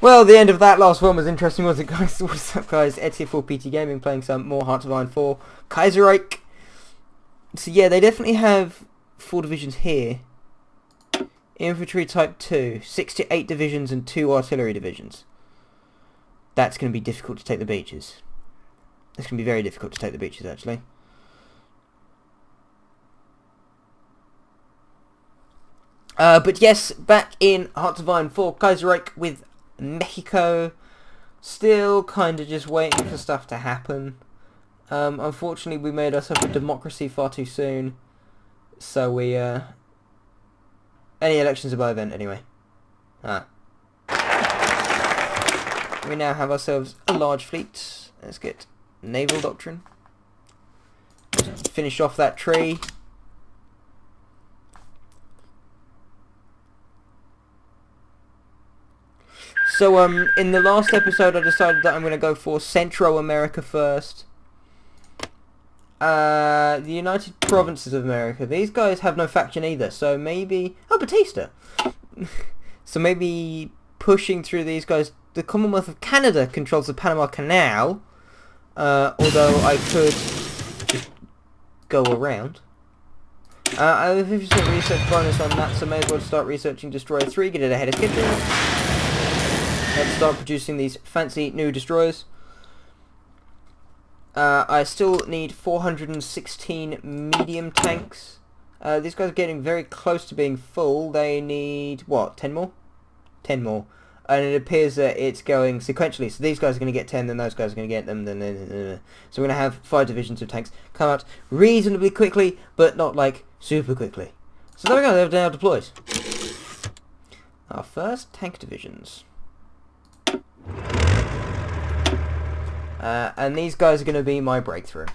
Well, the end of that last one was interesting, wasn't it, guys? What's up, guys? Ed here for PT Gaming, playing some more Hearts of Iron 4 Kaiserreich. So yeah, they definitely have 4 divisions here. Infantry type 2, 6 to 8 divisions and 2 artillery divisions. That's going to be difficult to take the beaches. It's going to be very difficult to take the beaches, actually. But yes, back in Hearts of Iron 4 Kaiserreich with Mexico. Still kind of just waiting for stuff to happen. Unfortunately, we made ourselves a democracy far too soon. So we, any elections are by event anyway. We now have ourselves a large fleet. Let's get naval doctrine. Finish off that tree. So, in the last episode I decided that I'm going to go for Central America first. The United Provinces of America. These guys have no faction either, so maybe... Oh, Batista! So maybe pushing through these guys... The Commonwealth of Canada controls the Panama Canal. Although I could just go around. I have a 50% research bonus on that, so may as well start researching Destroyer 3, get it ahead of schedule. Let's start producing these fancy new destroyers. I still need 416 medium tanks. These guys are getting very close to being full. They need, what, 10 more? 10 more. And it appears that it's going sequentially. So these guys are going to get 10, then those guys are going to get them. So we're going to have 5 divisions of tanks come out reasonably quickly, but not like super quickly. So there we go, they're now deployed. Our first tank divisions. And these guys are going to be my breakthrough.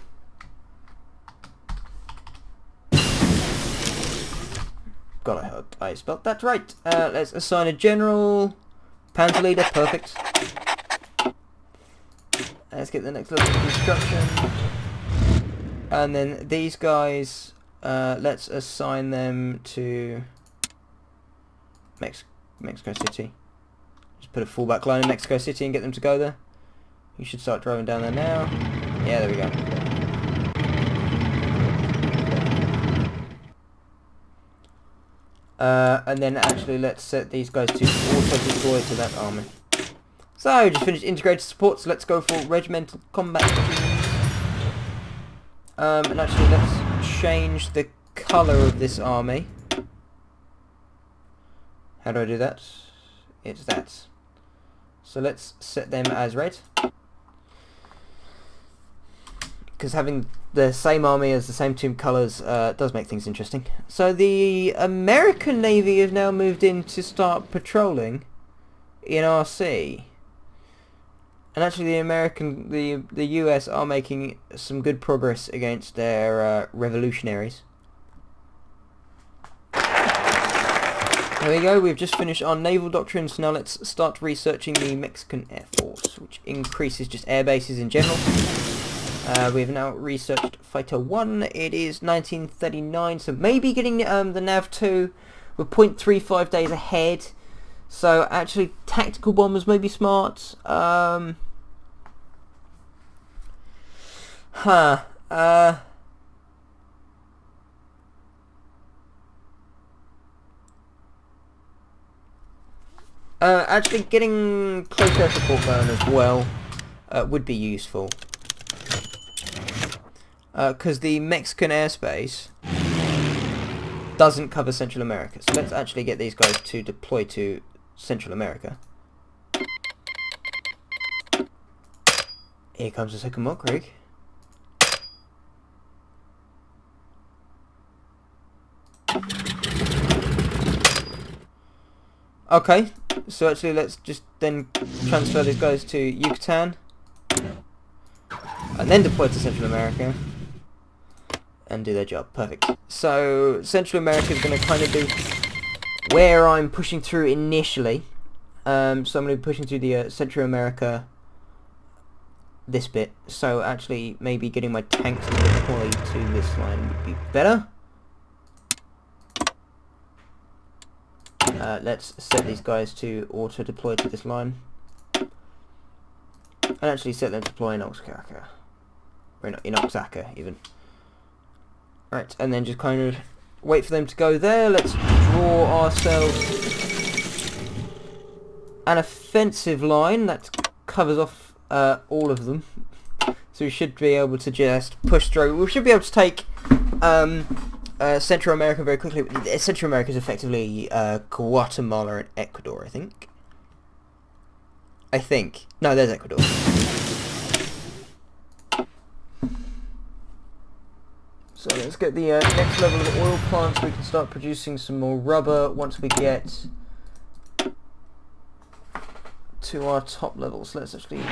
God, I hope I spelled that right. Let's assign a general. Panzer leader, perfect. Let's get the next level of construction. And then these guys, let's assign them to Mexico City. Just put a fallback line in Mexico City and get them to go there. You should start driving down there now. Yeah, there we go. And then actually let's set these guys to auto-deploy to that army. So, just finished integrated support, so let's go for regimental combat teams. And actually let's change the colour of this army. How do I do that? It's that. So let's set them as red. Because having the same army as the same two colours does make things interesting. So the American Navy has now moved in to start patrolling in our sea. And actually the US are making some good progress against their revolutionaries. There we go, we've just finished our naval doctrine, so now let's start researching the Mexican Air Force, which increases just air bases in general. We've now researched Fighter 1, it is 1939, so maybe getting the Nav 2, we're 0.35 days ahead, so actually tactical bombers may be smart. Actually getting close air support going as well would be useful. Because the Mexican airspace doesn't cover Central America. So let's actually get these guys to deploy to Central America. Here comes the second Mock Rig. Okay, so actually let's just then transfer these guys to Yucatan. And then deploy to Central America. And do their job. Perfect. So Central America is going to kind of be where I'm pushing through initially. So I'm going to be pushing through the Central America this bit. So actually maybe getting my tanks to deploy to this line would be better. Let's set these guys to auto deploy to this line. And actually set them to deploy in Oaxaca. Or in Oaxaca, even. Right, and then just kind of wait for them to go there. Let's draw ourselves an offensive line that covers off all of them. So we should be able to just push through. We should be able to take Central America very quickly. Central America is effectively Guatemala and Ecuador, I think. No, there's Ecuador. So let's get the next level of oil plants. We can start producing some more rubber once we get to our top levels. Let's actually do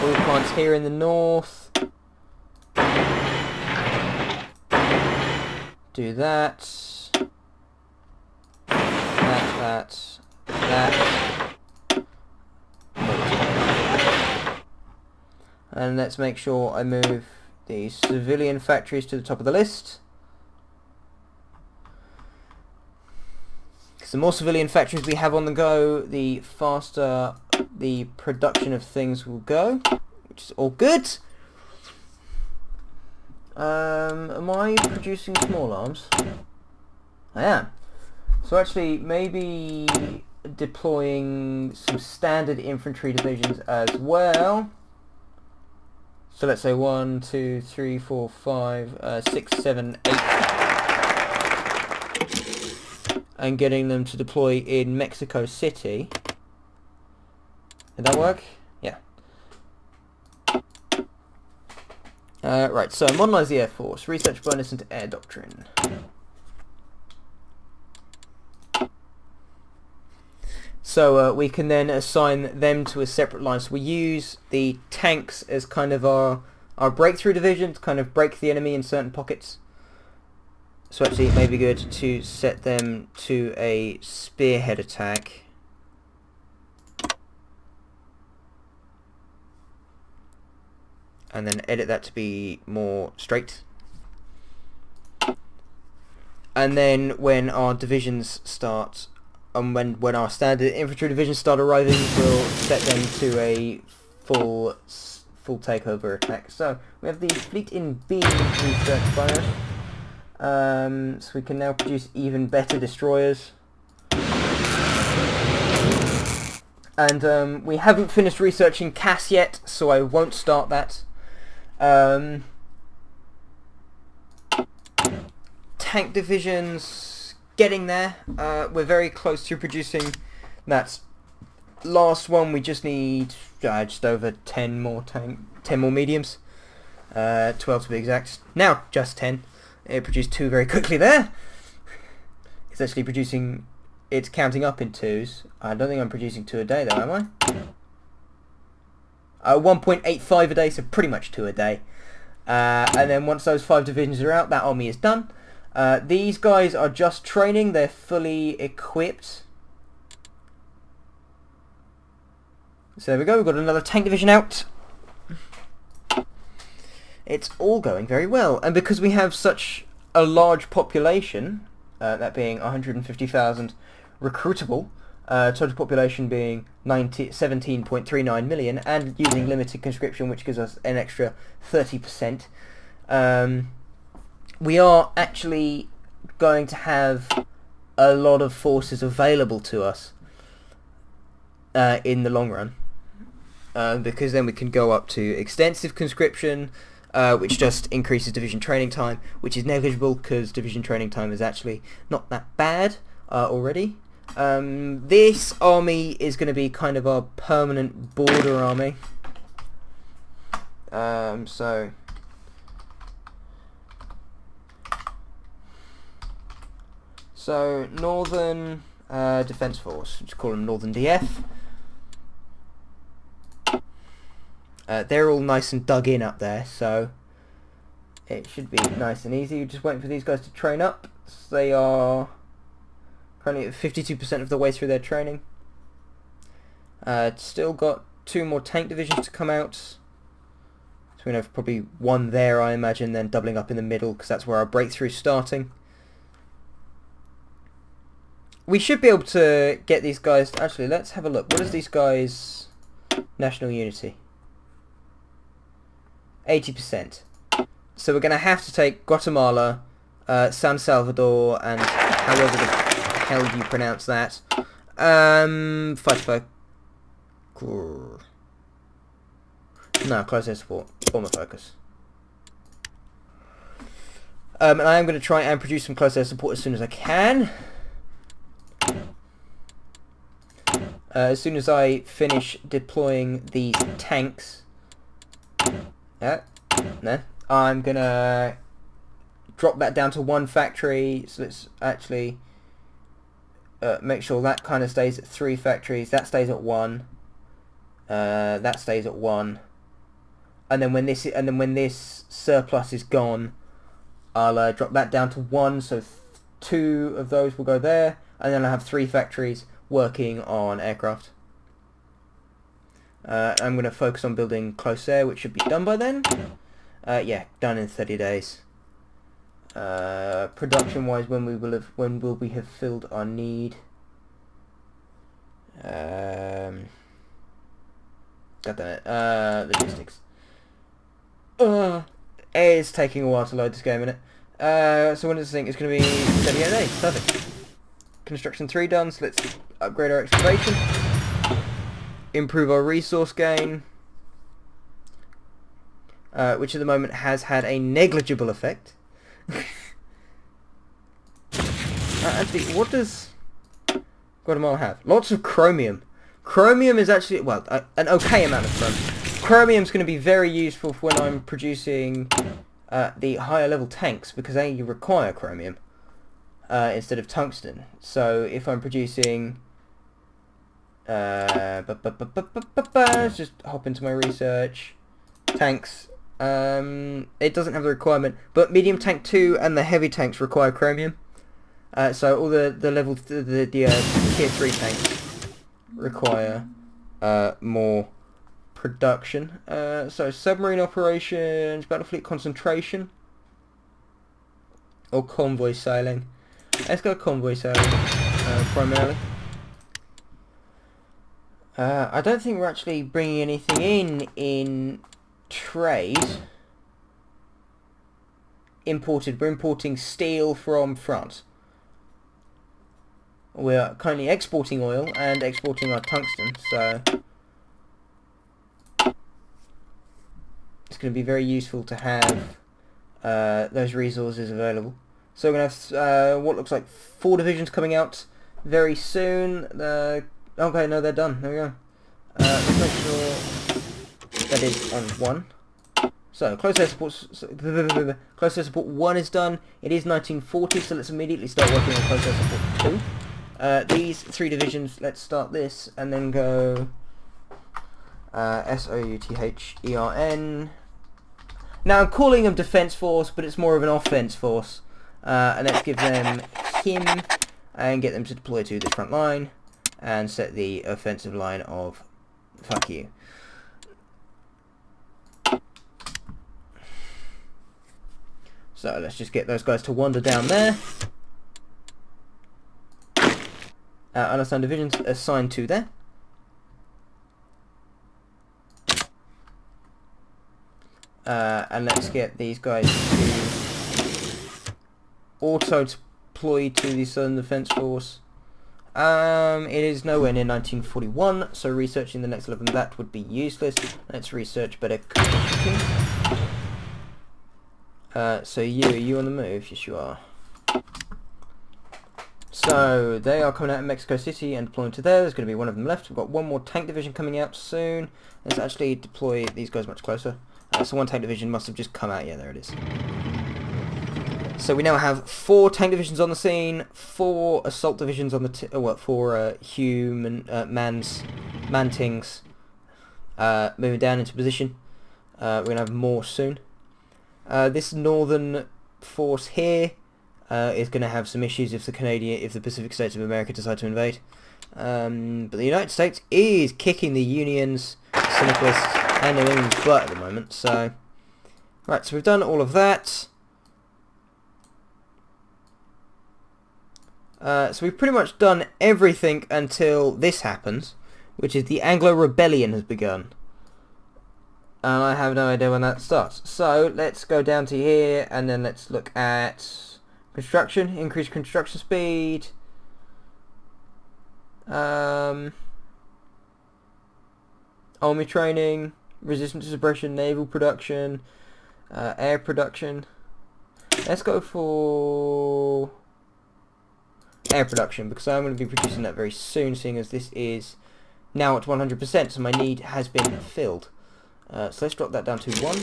oil plants here in the north. Do that. That. And let's make sure I move the civilian factories to the top of the list. Because the more civilian factories we have on the go, the faster the production of things will go, which is all good. Am I producing small arms? I am. So actually, maybe deploying some standard infantry divisions as well. So let's say 1, 2, 3, 4, 5, 6, 7, 8. And getting them to deploy in Mexico City. Did that work? Yeah. Right, so modernise the Air Force. Research bonus into air doctrine. So we can then assign them to a separate line. So we use the tanks as kind of our breakthrough division to kind of break the enemy in certain pockets. So actually it may be good to set them to a spearhead attack. And then edit that to be more straight. And then when our divisions start, and when our standard infantry divisions start arriving, we'll set them to a full takeover attack. So we have the fleet in B research bonus. So we can now produce even better destroyers. And we haven't finished researching CAS yet, so I won't start that. Tank divisions, getting there. We're very close to producing that last one. We just need just over 10 more mediums. 12 to be exact. Now just 10. It produced 2 very quickly there. It's actually producing. It's counting up in 2s. I don't think I'm producing 2 a day though, am I? 1.85 a day, so pretty much 2 a day. And then once those 5 divisions are out, that army is done. These guys are just training. They're fully equipped. So there we go. We've got another tank division out. It's all going very well. And because we have such a large population, that being 150,000 recruitable, total population being 17.39 million, and using limited conscription, which gives us an extra 30%, we are actually going to have a lot of forces available to us in the long run, because then we can go up to extensive conscription, which just increases division training time, which is negligible because division training time is actually not that bad already. This army is going to be kind of our permanent border army. So Northern Defence Force, just call them Northern DF. They're all nice and dug in up there, so it should be nice and easy. We're just waiting for these guys to train up. So they are currently at 52% of the way through their training. Still got 2 more tank divisions to come out. So we have probably 1 there, I imagine, then doubling up in the middle, because that's where our breakthrough's starting. we should be able to get these guys... Actually, let's have a look. What is these guys... National unity? 80%. So we're going to have to take Guatemala, San Salvador, and however the hell you pronounce that. Fight. No, close air support. Bomber focus. And I am going to try and produce some close air support as soon as I can. As soon as I finish deploying these tanks, I'm going to drop that down to 1 factory. So let's actually make sure that kind of stays at 3 factories. That stays at 1. That stays at 1. And then when this surplus is gone, I'll drop that down to 1. So 2 of those will go there, and then I'll have 3 factories working on aircraft. I'm going to focus on building close air, which should be done by then. Yeah, done in 30 days. Production-wise, when will we have filled our need? God damn it. Logistics. It's taking a while to load this game, isn't it? So when does this think it's going to be 38 days? Perfect. Construction 3 done, so let's upgrade our excavation. Improve our resource gain. Which at the moment has had a negligible effect. Actually, what does Guatemala have? Lots of chromium. Chromium is actually, well, an okay amount of chromium. Chromium's going to be very useful for when I'm producing the higher level tanks, because they require chromium instead of tungsten. So if I'm producing... let's just hop into my research. Tanks. It doesn't have the requirement, but medium tank 2 and the heavy tanks require chromium. So all the level the tier 3 tanks require more production. So submarine operations, battle fleet concentration, or convoy sailing. Let's go convoy sailing primarily. I don't think we're actually bringing anything in trade. Imported. We're importing steel from France. We're currently exporting oil and exporting our tungsten, so it's going to be very useful to have those resources available. So we're going to have what looks like 4 divisions coming out very soon. Okay, no, they're done. There we go. Let's make sure that is on 1. So close air support 1 is done. It is 1940, so let's immediately start working on close air support 2. These 3 divisions, let's start this and then go SOUTHERN. Now I'm calling them defense force, but it's more of an offense force. And let's give them him and get them to deploy to the front line and set the offensive line of fuck you. So let's just get those guys to wander down there. Unassigned divisions assigned to there. And let's get these guys to auto-deploy to the Southern Defence Force. It is nowhere near 1941, so researching the next level of that would be useless. Let's research better shooting. So are you on the move? Yes, you are. So they are coming out of Mexico City and deploying to there. There's going to be 1 of them left. We've got 1 more tank division coming out soon. Let's actually deploy these guys much closer. So 1 tank division must have just come out. Yeah, there it is. So we now have 4 tank divisions on the scene, 4 assault divisions on the 4 human mantings moving down into position. We're going to have more soon. This northern force here is going to have some issues if the Pacific States of America decide to invade. But the United States is kicking the Unions, Syndicalists, and New England's butt at the moment. So, right, so we've done all of that. So we've pretty much done everything until this happens, which is the Anglo Rebellion has begun. And I have no idea when that starts. So let's go down to here and then let's look at construction, increase construction speed. Army training, resistance to suppression, naval production, air production. Let's go for air production because I'm going to be producing that very soon, seeing as this is now at 100%, so my need has been filled. So let's drop that down to 1.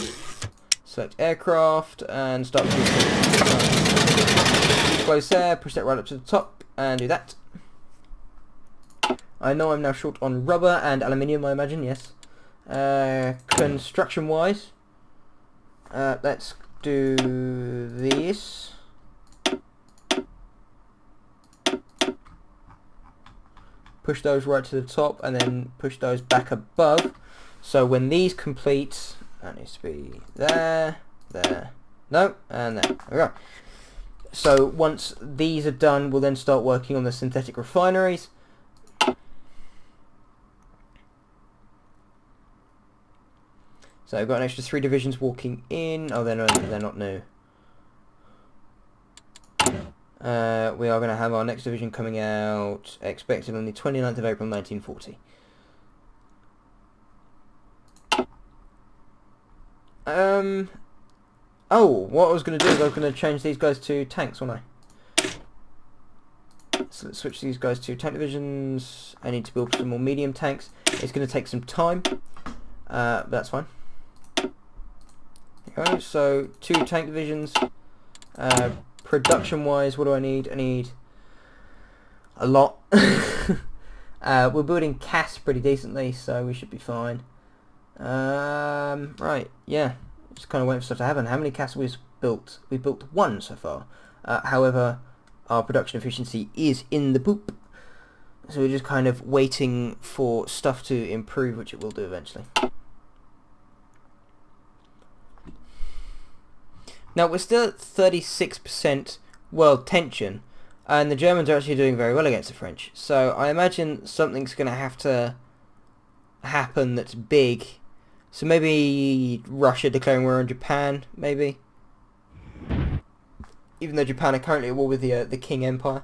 Select aircraft and start producing. Close there, push that right up to the top and do that. I know I'm now short on rubber and aluminium, I imagine, yes. Construction wise, let's do this. Push those right to the top and then push those back above. So when these complete, that needs to be there, there, no, and there. There we go. So once these are done, we'll then start working on the synthetic refineries. So I've got an extra 3 divisions walking in. Oh, they're not new. We are going to have our next division coming out expected on the 29th of April 1940. Oh, what I was going to do is I was going to change these guys to tanks, wasn't I? So let's switch these guys to tank divisions. I need to build some more medium tanks. It's going to take some time, but that's fine. Okay, so 2 tank divisions. Production wise, what do I need? I need a lot. We're building CAS pretty decently, so we should be fine. Right, yeah. Just kind of waiting for stuff to happen. How many CAS have we built? We built 1 so far. However, our production efficiency is in the poop. So we're just kind of waiting for stuff to improve, which it will do eventually. Now we're still at 36% world tension, and the Germans are actually doing very well against the French. So I imagine something's going to have to happen that's big. So maybe Russia declaring war on Japan, maybe. Even though Japan are currently at war with the King Empire.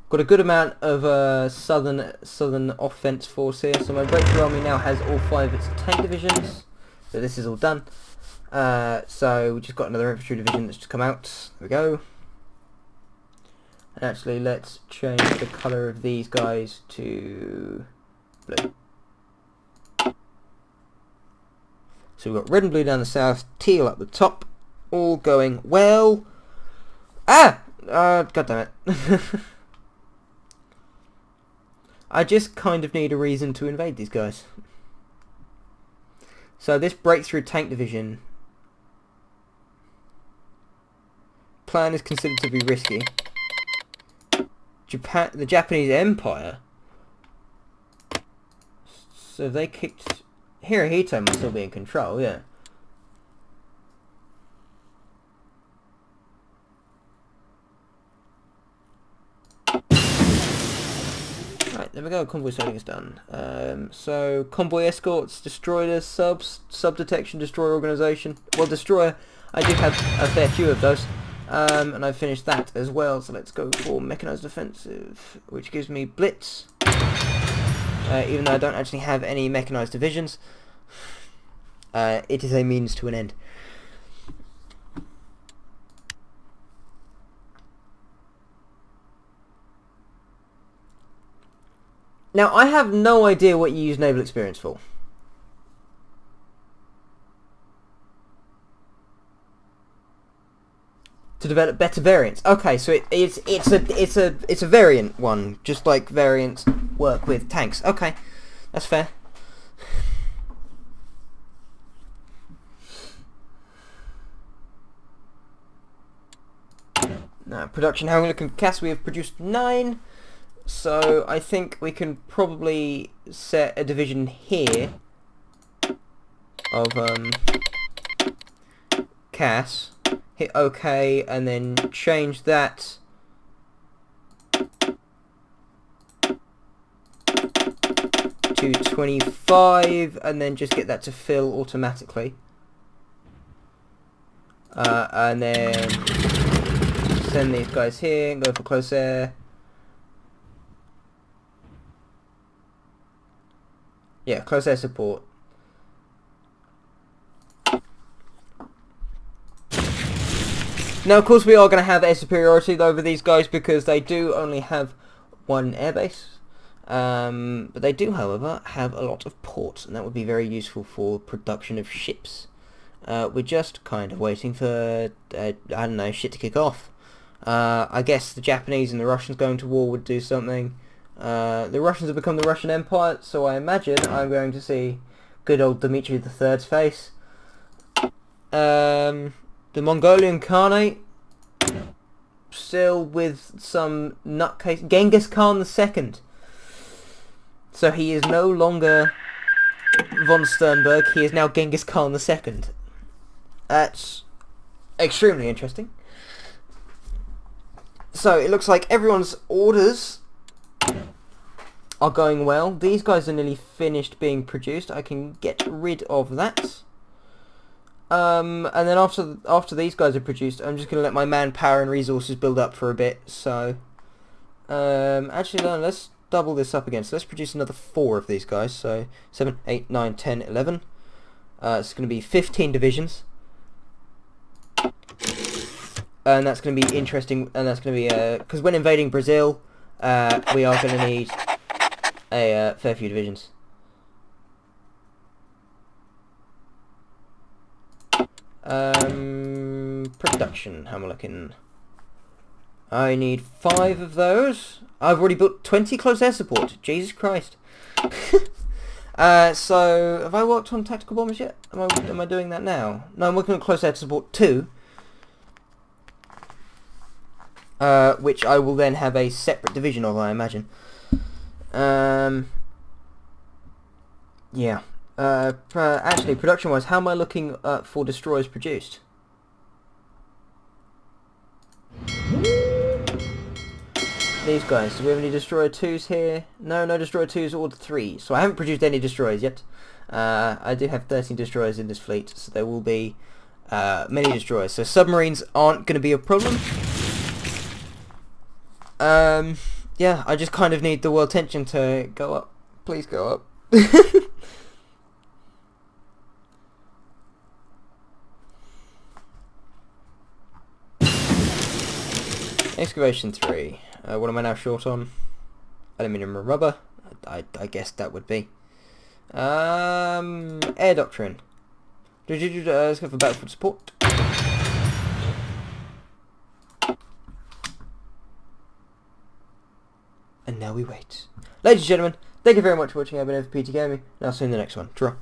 Got a good amount of southern offense force here. So my British army now has all 5 of its tank divisions. So this is all done. So we just got another infantry division that's just come out. There we go. And actually, let's change the colour of these guys to blue. So we've got red and blue down the south, teal up the top, all going well. Ah! God damn it. I just kind of need a reason to invade these guys. So this breakthrough tank division plan is considered to be risky. The Japanese Empire. So they kicked... Hirohito must still be in control, yeah. Right, there we go, convoy sailing is done. So, convoy escorts, destroyers, subs, sub-detection, destroyer organisation. Well, destroyer, I do have a fair few of those. And I've finished that as well, so let's go for mechanised offensive, which gives me blitz. Even though I don't actually have any mechanised divisions, it is a means to an end. Now, I have no idea what you use naval experience for. To develop better variants. Okay, so it's a variant one, just like variants work with tanks. Okay, that's fair. Now, production, how are we looking for CAS? We have produced 9. So I think we can probably set a division here of CAS, hit OK, and then change that to 25, and then just get that to fill automatically. And then send these guys here and go for close air. Yeah, close air support. Now, of course, we are going to have air superiority over these guys because they do only have one airbase. But they do, however, have a lot of ports, and that would be very useful for production of ships. We're just kind of waiting for, I don't know, shit to kick off. I guess the Japanese and the Russians going to war would do something. The Russians have become the Russian Empire, so I imagine I'm going to see good old Dmitry III's face. The Mongolian Khanate, still with some nutcase, Genghis Khan II. So he is no longer von Sternberg, he is now Genghis Khan II. That's extremely interesting. So it looks like everyone's orders are going well. These guys are nearly finished being produced. I can get rid of that. And then after these guys are produced, I'm just going to let my manpower and resources build up for a bit. So, actually, no, let's double this up again. So let's produce another 4 of these guys. So 7, 8, 9, 10, 11. It's going to be 15 divisions. And that's going to be interesting. And that's going to be, because when invading Brazil, we are going to need a fair few divisions. Production, how am I looking? I need 5 of those. I've already built 20 close air support. Jesus Christ. So, have I worked on tactical bombers yet? Am I doing that now? No, I'm working on close air support 2. Which I will then have a separate division of, I imagine. Yeah. Actually, production-wise, how am I looking for destroyers produced? These guys, do we have any destroyer 2s here? No, no destroyer 2s or 3s. So I haven't produced any destroyers yet. I do have 13 destroyers in this fleet, so there will be many destroyers. So submarines aren't going to be a problem. Yeah, I just kind of need the world tension to go up. Please go up. Excavation 3. What am I now short on? Aluminium and rubber. I guess that would be. Air doctrine. Let's go for battlefield support. And now we wait. Ladies and gentlemen, thank you very much for watching. I've been over PT Gaming, and I'll see you in the next one. Draw.